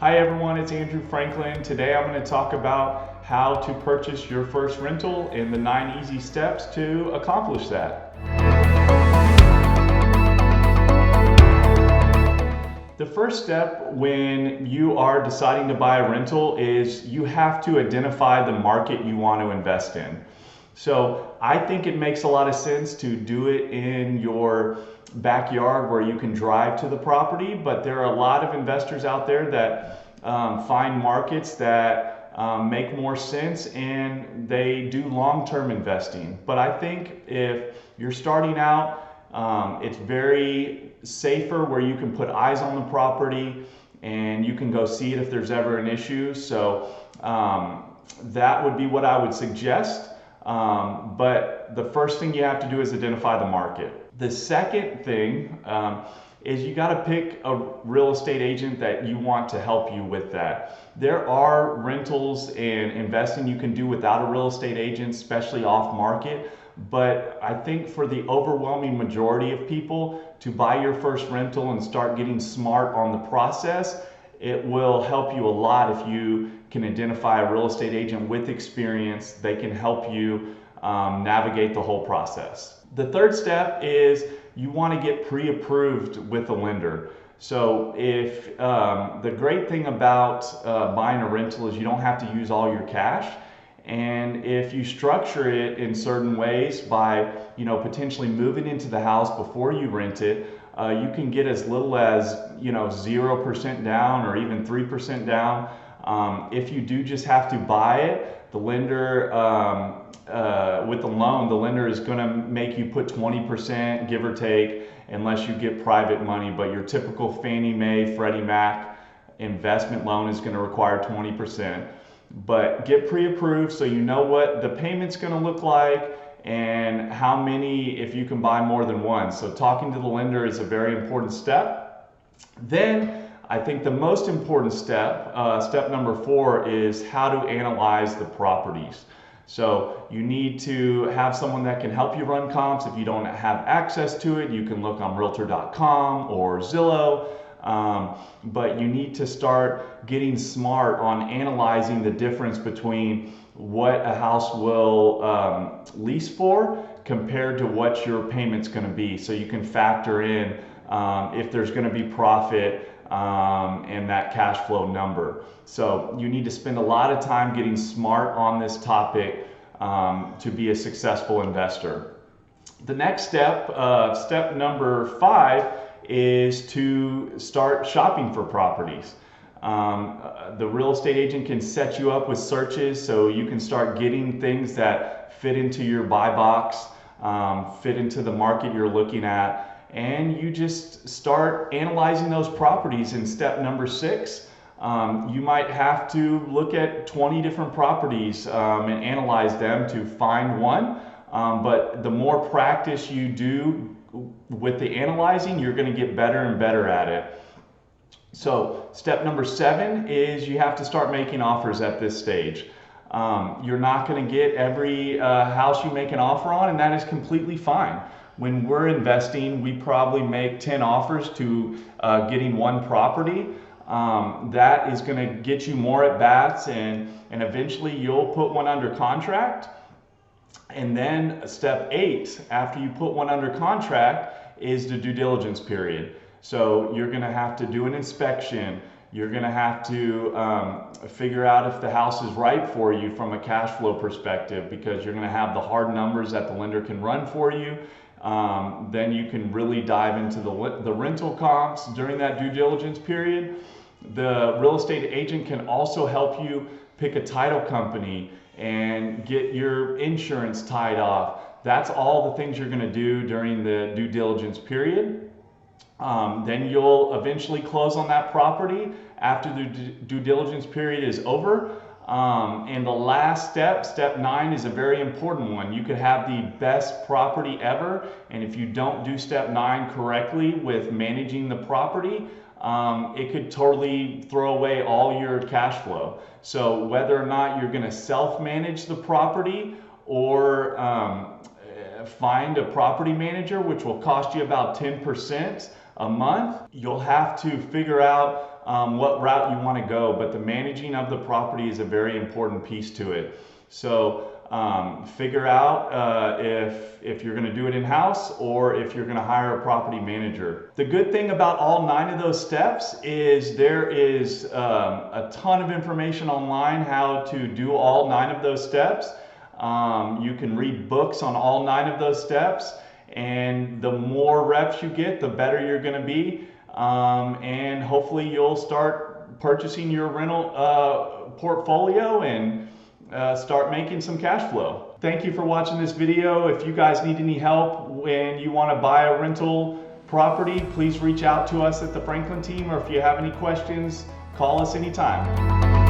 Hi everyone, it's Andrew Franklin. Today I'm going to talk about how to purchase your first rental and the 9 easy steps to accomplish that. The first step when you are deciding to buy a rental is you have to identify the market you want to invest in. So I think it makes a lot of sense to do it in your backyard where you can drive to the property, but there are a lot of investors out there that find markets that make more sense and they do long-term investing. But I think if you're starting out, it's very safer where you can put eyes on the property and you can go see it if there's ever an issue. So that would be what I would suggest. But the first thing you have to do is identify the market. The second thing is you got to pick a real estate agent that you want to help you with that. There are rentals and investing you can do without a real estate agent, especially off market. But I think for the overwhelming majority of people, to buy your first rental and start getting smart on the process, it will help you a lot if you can identify a real estate agent with experience. They can help you navigate the whole process. The third step is you want to get pre-approved with a lender. So if the great thing about buying a rental is you don't have to use all your cash. And if you structure it in certain ways by, potentially moving into the house before you rent it, you can get as little as, 0% down or even 3% down. If you do just have to buy it, the lender, with the loan, the lender is going to make you put 20%, give or take, unless you get private money. But your typical Fannie Mae, Freddie Mac investment loan is going to require 20%. But get pre-approved so you know what the payment's going to look like and how many, if you can buy more than one. So talking to the lender is a very important step. Then I think the most important step, step number 4, is how to analyze the properties. So you need to have someone that can help you run comps. If you don't have access to it, you can look on realtor.com or Zillow. But you need to start getting smart on analyzing the difference between what a house will lease for compared to what your payment's going to be. So you can factor in if there's going to be profit and that cash flow number. So you need to spend a lot of time getting smart on this topic to be a successful investor. The next step, step number 5, is to start shopping for properties. The real estate agent can set you up with searches so you can start getting things that fit into your buy box, fit into the market you're looking at, and you just start analyzing those properties in step number 6. You might have to look at 20 different properties and analyze them to find one, but the more practice you do with the analyzing, you're going to get better and better at it. So step number 7 is you have to start making offers at this stage. You're not going to get every house you make an offer on, and that is completely fine. When we're investing, we probably make 10 offers to getting one property. That is going to get you more at bats, and eventually you'll put one under contract. And then step 8, after you put one under contract, is the due diligence period. So you're going to have to do an inspection. You're going to have to figure out if the house is right for you from a cash flow perspective, because you're going to have the hard numbers that the lender can run for you. Then you can really dive into the rental comps during that due diligence period. The real estate agent can also help you pick a title company and get your insurance tied off. That's all the things you're going to do during the due diligence period. Then you'll eventually close on that property after the due diligence period is over. And the last step, step 9, is a very important one. You could have the best property ever, and if you don't do step 9 correctly with managing the property, it could totally throw away all your cash flow. So whether or not you're going to self-manage the property or find a property manager, which will cost you about 10% a month, you'll have to figure out what route you want to go, but the managing of the property is a very important piece to it. So figure out if you're going to do it in-house or if you're going to hire a property manager. The good thing about all 9 of those steps is there is a ton of information online how to do all 9 of those steps. You can read books on all 9 of those steps, and the more reps you get, the better you're going to be, and hopefully you'll start purchasing your rental portfolio and start making some cash flow. Thank you for watching this video. If you guys need any help when you want to buy a rental property, please reach out to us at the Franklin team, or if you have any questions, call us anytime.